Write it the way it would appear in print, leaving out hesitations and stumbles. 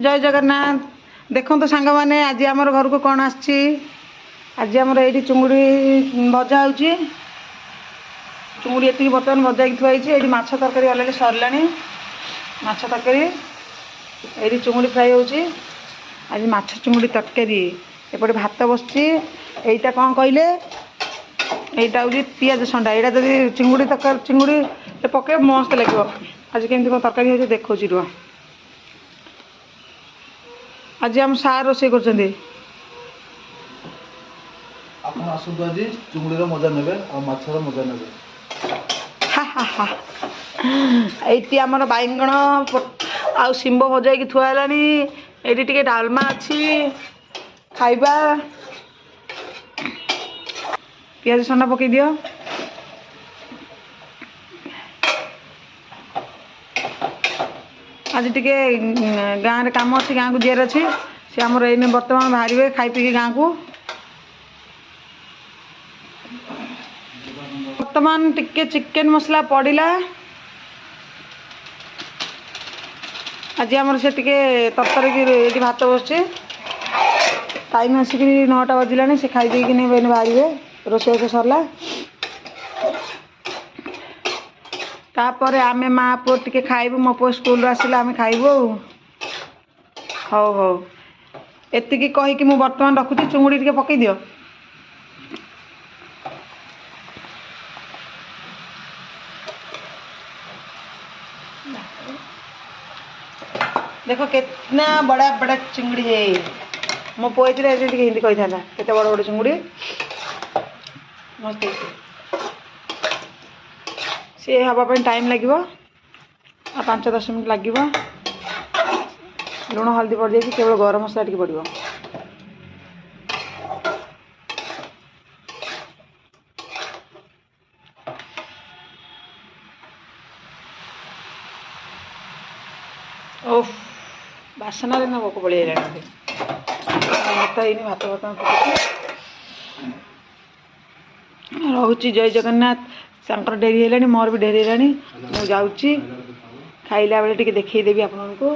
जय जगन्नाथ। देखो तो सांग मैंने आज आमर घर को कौन आसी आज आमर ये चुंगुड़ी भजा हो चुंगुड़ी ये बर्तमान भजा थुआई ये माछ तरकारी अलरेडी सरला माछ तरकारी ये चुंगुड़ी फ्राए हो आज माछ चुंगुड़ी तरकारी एपटे भात बसची यहीटा कौन कहले यहीटा हूँ पियाज संडा यहाँ जब चिंगुड़ी तरकारी चिंगुड़ी पके मस्त लगे आज केमती कौन तरकारी हो देखो रुह आज हम सार रोषे कर मजा ने मछर मजा ने ये आमर बैगण आ शिंब भजा की थुआलानी ये टे डालमा अच्छी खाइबा पियाज सन्ना पकई दियो आज टे गाँव में कम अच्छी गाँव को जीवार अच्छी सी आमर ये बर्तमान बाहर खाई पी गाँव को बर्तमान टिके चिकेन मसला पड़ा आज आमर से टिके तरतर की भात बसचे टाइम आसिक 9टा बजला से खाई देकिन बाहर रोषेई सरला तापर आमे माँ पुओ टिके खाइबू मो पुओ स्कूल आसिला आमे खाइबू हौ हौ एतिकी कहीकि मु बर्तमान रखुची चुंगुड़ी टिके पकई दियो देखो कितना बड़ा बड़ा चिंगड़ी है मो पुओ हिंदी कही था केते बड़ बड़ चिंगुड़ी मस्त सी हाँपाई टाइम लगे 5-10 मिनट लगे लुण हल्दी पड़ जाए केवल गरम मसला टी पड़ो ओफ बासना ना भोक पड़ी भात है भात बर्तमान रोची जय जगन्नाथ सांकर डेरी है मोर भी डेरी है मुझे खाइला बेले टे देखदेवी आपको।